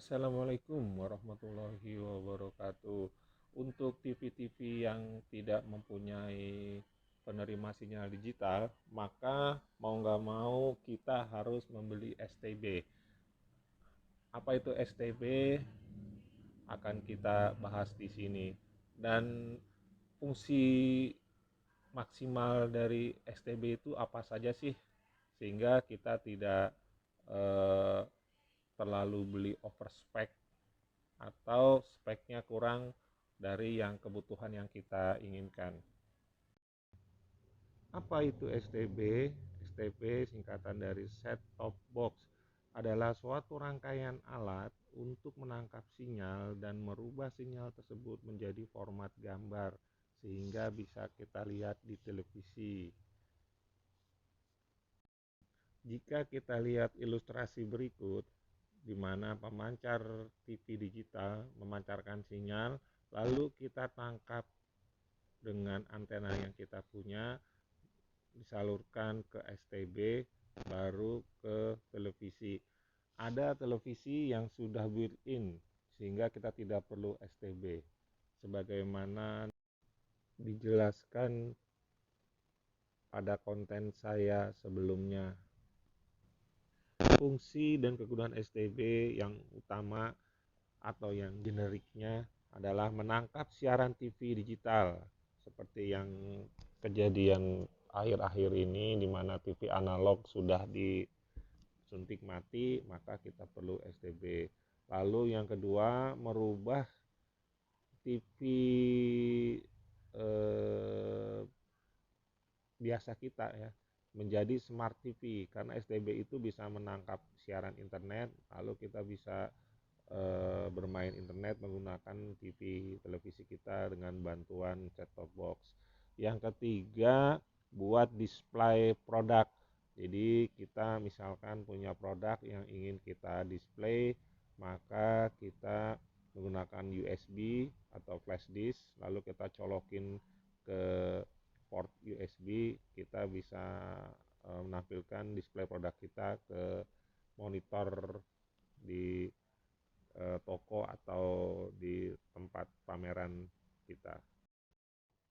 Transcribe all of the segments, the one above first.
Assalamualaikum warahmatullahi wabarakatuh. Untuk TV-TV yang tidak mempunyai penerima sinyal digital, maka mau nggak mau kita harus membeli STB. Apa itu STB? Akan kita bahas di sini. Dan fungsi maksimal dari STB itu apa saja sih? Sehingga kita tidak eh, terlalu beli overspec atau speknya kurang dari yang kebutuhan yang kita inginkan. Apa itu STB? STB singkatan dari set top box, adalah suatu rangkaian alat untuk menangkap sinyal dan merubah sinyal tersebut menjadi format gambar sehingga bisa kita lihat di televisi. Jika kita lihat ilustrasi berikut, di mana pemancar TV digital memancarkan sinyal, lalu kita tangkap dengan antena yang kita punya, disalurkan ke STB, baru ke televisi. Ada televisi yang sudah built-in, sehingga kita tidak perlu STB. Sebagaimana dijelaskan pada konten saya sebelumnya. Fungsi dan kegunaan STB yang utama atau yang generiknya adalah menangkap siaran TV digital seperti yang kejadian akhir-akhir ini, di mana TV analog sudah disuntik mati, maka kita perlu STB. Lalu yang kedua, merubah TV biasa kita ya menjadi smart TV, karena STB itu bisa menangkap siaran internet, lalu kita bisa bermain internet menggunakan TV televisi kita dengan bantuan set-top box. Yang ketiga, buat display produk. Jadi kita misalkan punya produk yang ingin kita display, maka kita menggunakan USB atau flash disk, lalu kita colokin ke port USB, kita bisa menampilkan display produk kita ke monitor di toko atau di tempat pameran kita.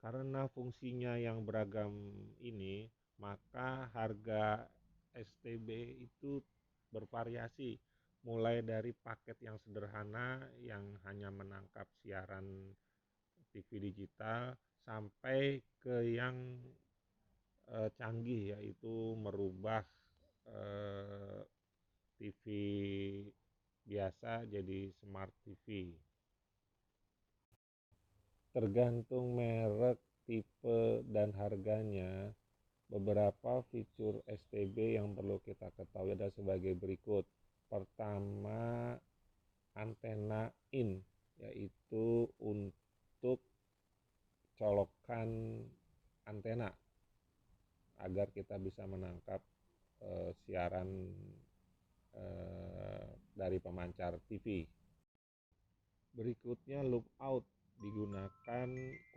Karena fungsinya yang beragam ini, maka harga STB itu bervariasi, mulai dari paket yang sederhana yang hanya menangkap siaran TV digital sampai ke yang canggih, yaitu merubah TV biasa jadi smart TV. Tergantung merek, tipe, dan harganya, beberapa fitur STB yang perlu kita ketahui adalah sebagai berikut. Pertama, antena in, yaitu untuk colokan antena agar kita bisa menangkap siaran dari pemancar TV. Berikutnya, lookout digunakan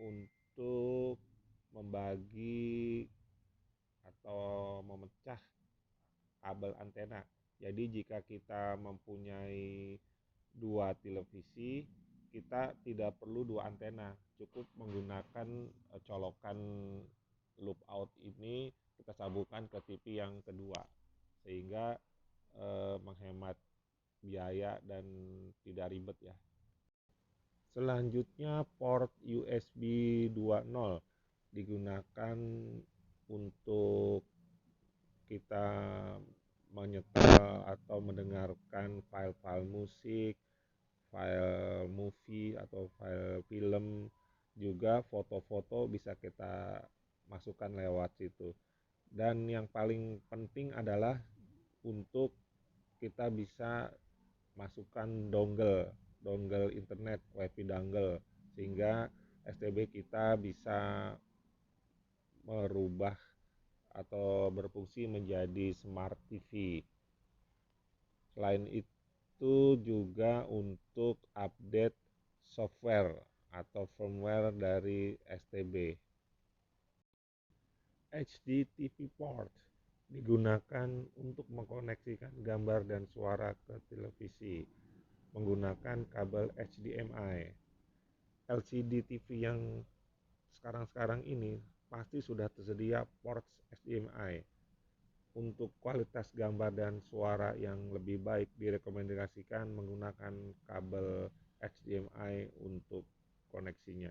untuk membagi atau memecah kabel antena. Jadi jika kita mempunyai dua televisi, kita tidak perlu dua antena, cukup menggunakan colokan lookout ini kita sambungkan ke TV yang kedua, sehingga menghemat biaya dan tidak ribet ya. Selanjutnya, port USB 2.0 digunakan untuk kita menyetel atau mendengarkan file-file musik, file movie atau file film, juga foto-foto bisa kita masukkan lewat situ. Dan yang paling penting adalah untuk kita bisa masukkan dongle internet, wifi dongle, sehingga STB kita bisa merubah atau berfungsi menjadi smart TV. Selain itu juga untuk update software atau firmware dari STB. HDTV port digunakan untuk mengkoneksikan gambar dan suara ke televisi. menggunakan kabel HDMI. LCD TV yang sekarang-sekarang ini pasti sudah tersedia port HDMI. Untuk kualitas gambar dan suara yang lebih baik direkomendasikan menggunakan kabel HDMI untuk koneksinya.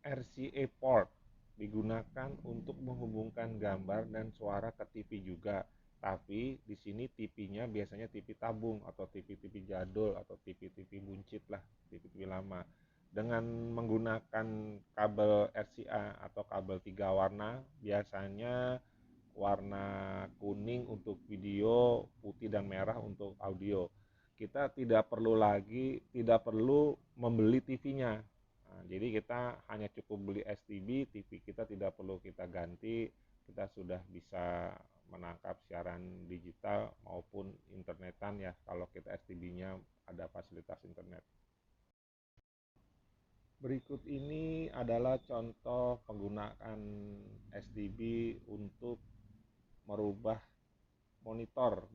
RCA port digunakan untuk menghubungkan gambar dan suara ke TV juga. Tapi di sini TV-nya biasanya TV tabung atau TV-TV jadul atau TV-TV buncit lah, TV-TV lama. Dengan menggunakan kabel RCA atau kabel 3 warna, biasanya warna kuning untuk video, putih dan merah untuk audio. Kita tidak perlu membeli TV-nya. Nah, jadi kita hanya cukup beli STB, TV kita tidak perlu kita ganti, kita sudah bisa menangkap siaran digital maupun internetan ya kalau kita STB-nya ada fasilitas internet. Berikut ini adalah contoh penggunaan STB untuk merubah monitor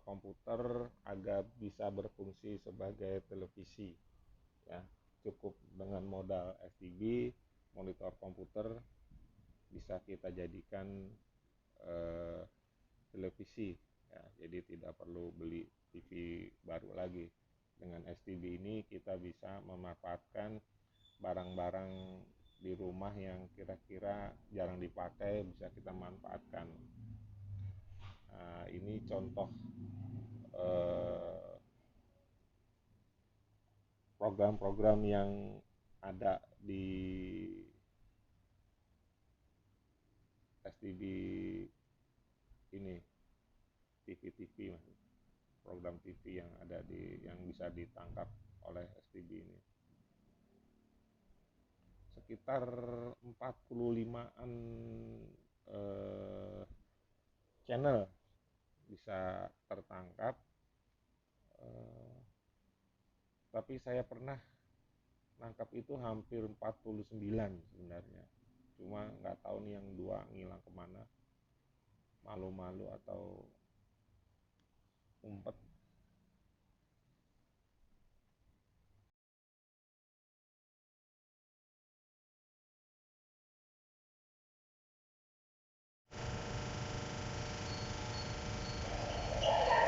komputer agar bisa berfungsi sebagai televisi ya. Cukup dengan modal STB, monitor komputer bisa kita jadikan televisi ya. Jadi tidak perlu beli TV baru lagi. Dengan STB ini kita bisa memanfaatkan barang-barang di rumah yang kira-kira jarang dipakai, bisa kita manfaatkan. Nah, ini contoh program-program yang ada di STB ini, TV-TV, program TV yang ada yang bisa ditangkap oleh STB ini. Sekitar 45-an channel bisa tertangkap, tapi saya pernah nangkap itu hampir 49 sebenarnya, cuma nggak tahu nih yang 2 ngilang kemana, malu-malu atau umpet.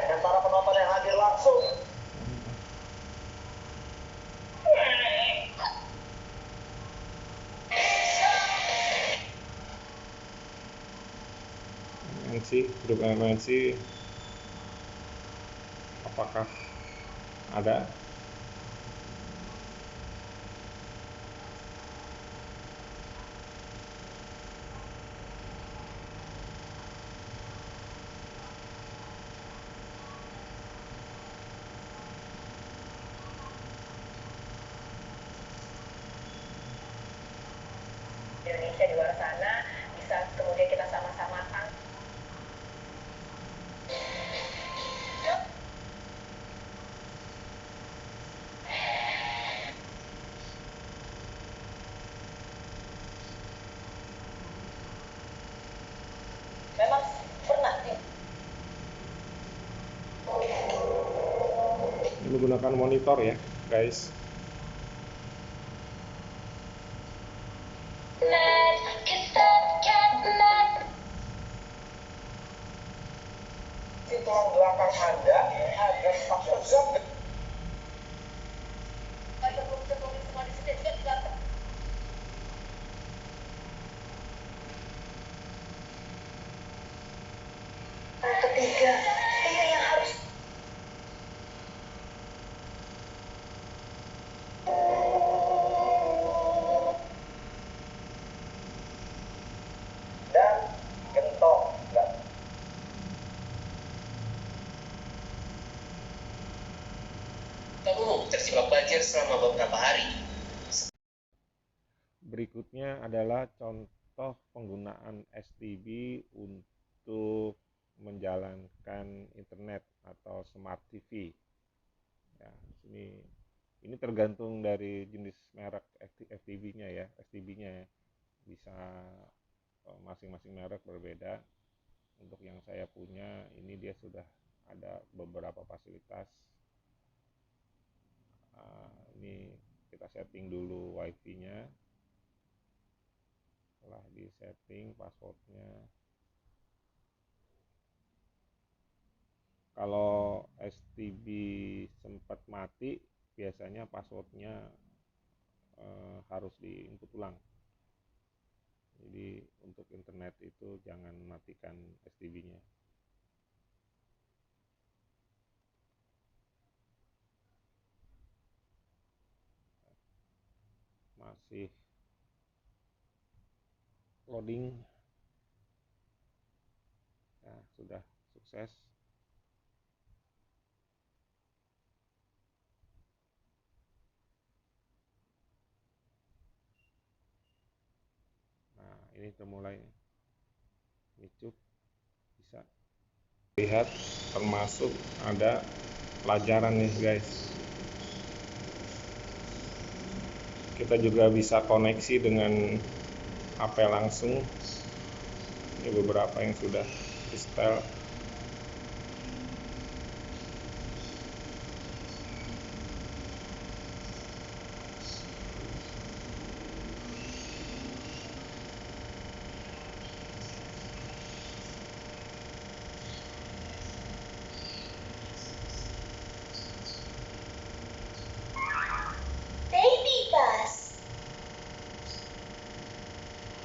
Dan para penonton yang hadir langsung. Grup MNC apakah ada? Indonesia di luar sana bisa kemudian kita sama-sama memang pernah Menggunakan monitor ya guys. Di tulang belakang Anda agar tetap tegap. semua di sini juga tidak ketiga ini yang harus Dan gentong. Umum terjebak banjir selama beberapa hari. Berikutnya adalah contoh penggunaan STB untuk menjalankan internet atau smart TV. Ya, ini tergantung dari jenis merek STB-nya ya, STB-nya ya. Bisa masing-masing merek berbeda. Untuk yang saya punya ini dia sudah ada beberapa fasilitas Ini kita setting dulu wifi-nya. Setelah di setting passwordnya, kalau STB sempat mati biasanya passwordnya harus diinput ulang. Jadi untuk internet itu jangan matikan STB-nya. Masih loading. Nah, sudah sukses. Nah, ini sudah mulai nicup, bisa lihat, termasuk ada pelajaran nih guys. Kita juga bisa koneksi dengan HP langsung. Ini beberapa yang sudah install.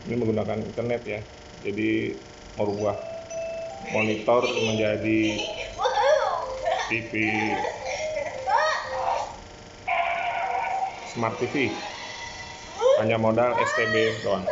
Ini menggunakan internet ya, jadi merubah monitor menjadi TV, Smart TV, hanya modal STB doang.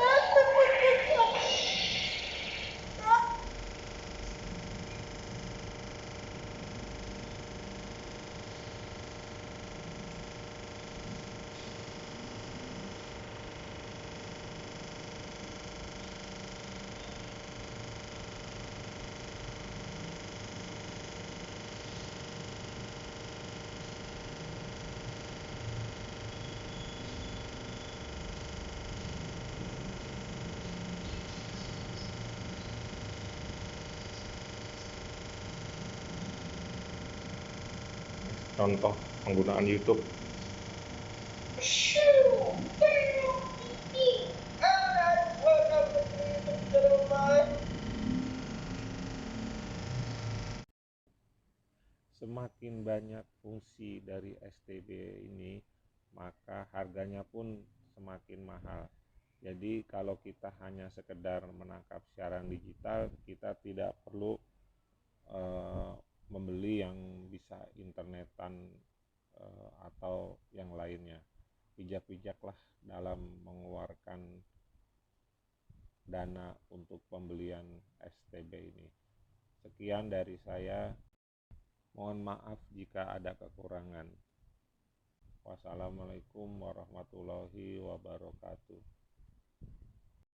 Contoh penggunaan YouTube. Semakin banyak fungsi dari STB ini, maka harganya pun semakin mahal. Jadi kalau kita hanya sekedar menangkap siaran digital, kita tidak perlu membeli yang bisa internetan atau yang lainnya. Bijak-bijaklah dalam mengeluarkan dana untuk pembelian STB ini. Sekian dari saya. Mohon maaf jika ada kekurangan. Wassalamualaikum warahmatullahi wabarakatuh.